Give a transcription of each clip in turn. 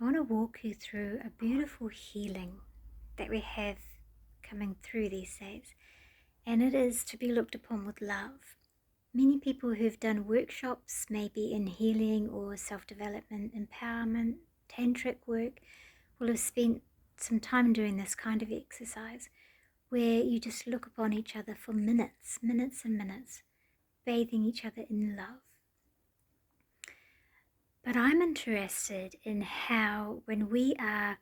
I want to walk you through a beautiful healing that we have coming through these days, and it is to be looked upon with love. Many people who've done workshops, maybe in healing or self-development, empowerment, tantric work, will have spent some time doing this kind of exercise where you just look upon each other for minutes and minutes, bathing each other in love. But I'm interested in how, when we are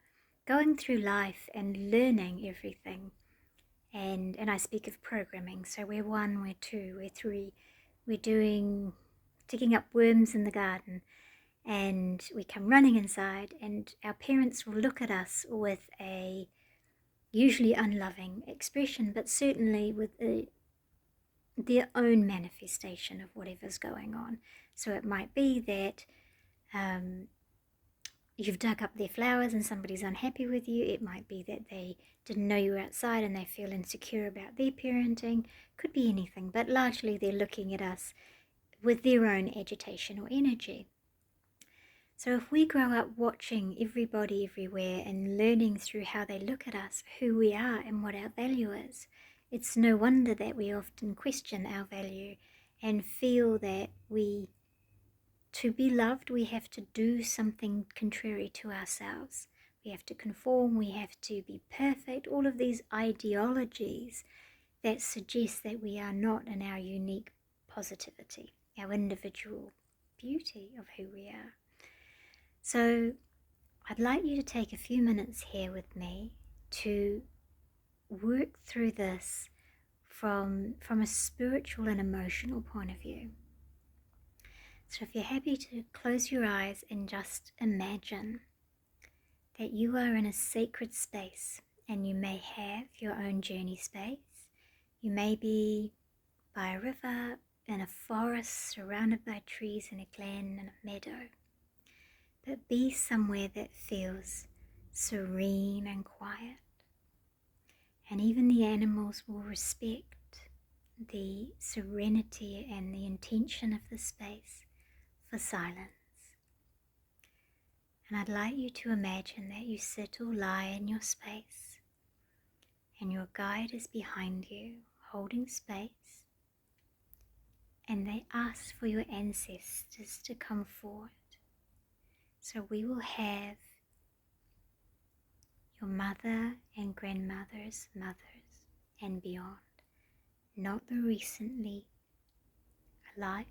going through life and learning everything, and I speak of programming, so we're 1, we're 2, we're 3, we're digging up worms in the garden, and we come running inside, and our parents will look at us with a usually unloving expression, but certainly with their own manifestation of whatever's going on. So it might be that you've dug up their flowers and somebody's unhappy with you. It might be that they didn't know you were outside and they feel insecure about their parenting. Could be anything, but largely they're looking at us with their own agitation or energy. So if we grow up watching everybody everywhere and learning through how they look at us, who we are and what our value is, it's no wonder that we often question our value and feel that to be loved, we have to do something contrary to ourselves. We have to conform, we have to be perfect, all of these ideologies that suggest that we are not in our unique positivity, our individual beauty of who we are. So I'd like you to take a few minutes here with me to work through this from a spiritual and emotional point of view. So if you're happy to close your eyes and just imagine that you are in a sacred space, and you may have your own journey space. You may be by a river, in a forest, surrounded by trees, in a glen, in a meadow. But be somewhere that feels serene and quiet. And even the animals will respect the serenity and the intention of the space for silence. And I'd like you to imagine that you sit or lie in your space and your guide is behind you, holding space, and they ask for your ancestors to come forward. So we will have your mother and grandmother's mothers and beyond, not the recently alive,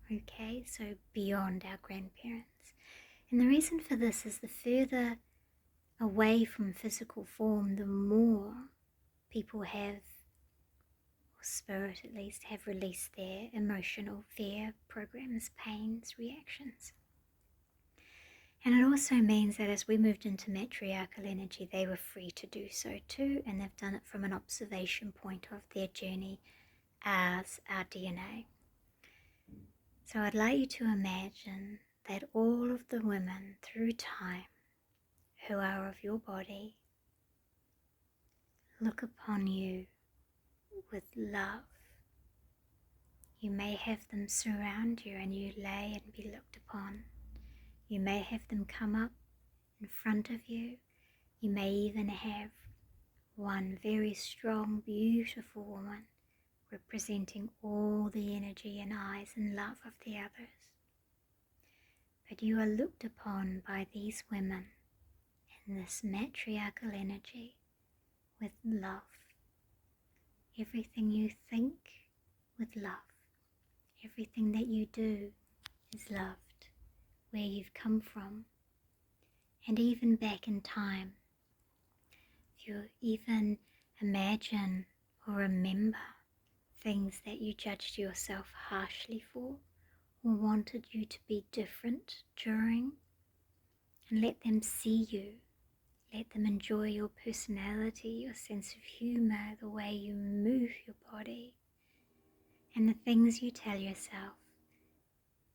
okay? So beyond our grandparents. And the reason for this is the further away from physical form, the more people have, or spirit at least, have released their emotional fear programs, pains, reactions. And it also means that as we moved into matriarchal energy, they were free to do so too, and they've done it from an observation point of their journey as our DNA. So I'd like you to imagine that all of the women through time who are of your body look upon you with love. You may have them surround you and you lay and be looked upon. You may have them come up in front of you. You may even have one very strong, beautiful woman representing all the energy and eyes and love of the others. But you are looked upon by these women in this matriarchal energy with love. Everything you think with love. Everything that you do is loved. Where you've come from, and even back in time. If you even imagine or remember things that you judged yourself harshly for, or wanted you to be different during, and let them see you. Let them enjoy your personality, your sense of humor, the way you move your body, and the things you tell yourself,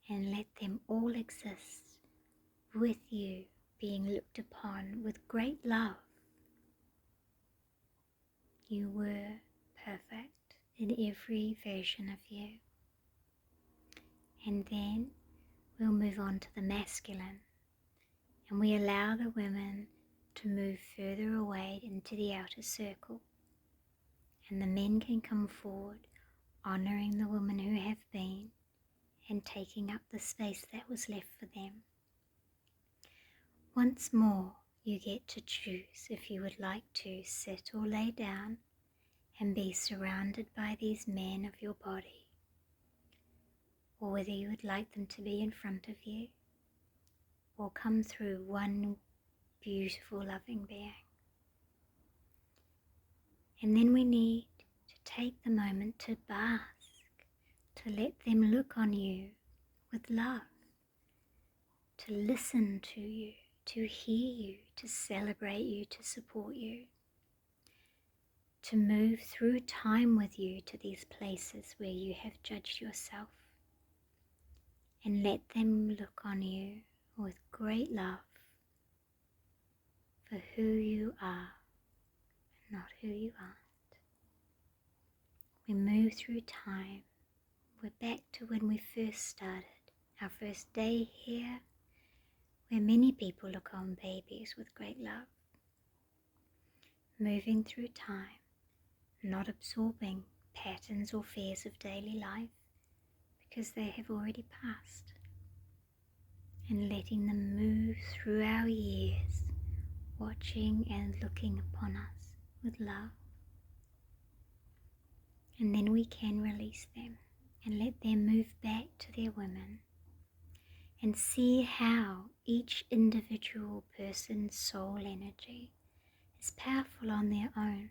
and let them all exist with you, being looked upon with great love. You were perfect in every version of you. And then we'll move on to the masculine, And we allow the women to move further away into the outer circle. And the men can come forward, honoring the women who have been and taking up the space that was left for them. Once more, you get to choose if you would like to sit or lay down and be surrounded by these men of your body, or whether you would like them to be in front of you or come through one beautiful loving being. And then we need to take the moment to bask, to let them look on you with love, to listen to you, to hear you, to celebrate you, to support you, to move through time with you to these places where you have judged yourself, and let them look on you with great love for who you are and not who you aren't. We move through time. We're back to when we first started, our first day here, where many people look on babies with great love. Moving through time, not absorbing patterns or fears of daily life because they have already passed, and letting them move through our years, watching and looking upon us with love. And then we can release them and let them move back to their women and see how each individual person's soul energy is powerful on their own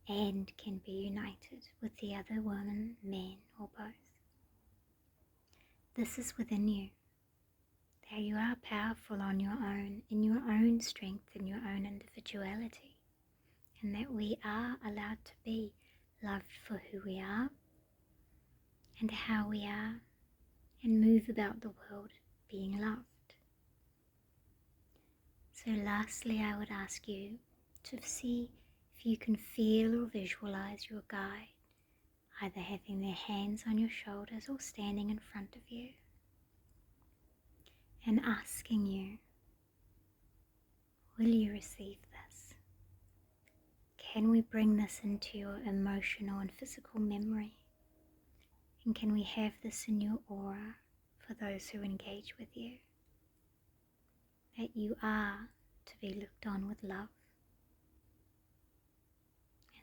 and can be united with the other woman, men, or both. This is within you, that you are powerful on your own, in your own strength, in your own individuality, and that we are allowed to be loved for who we are and how we are, and move about the world being loved. So lastly, I would ask you to see if you can feel or visualize your guide, either having their hands on your shoulders or standing in front of you, and asking you, will you receive this? Can we bring this into your emotional and physical memory? And can we have this in your aura for those who engage with you? That you are to be looked on with love,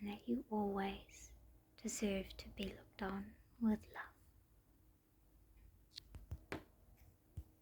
and that you always deserve to be looked on with love.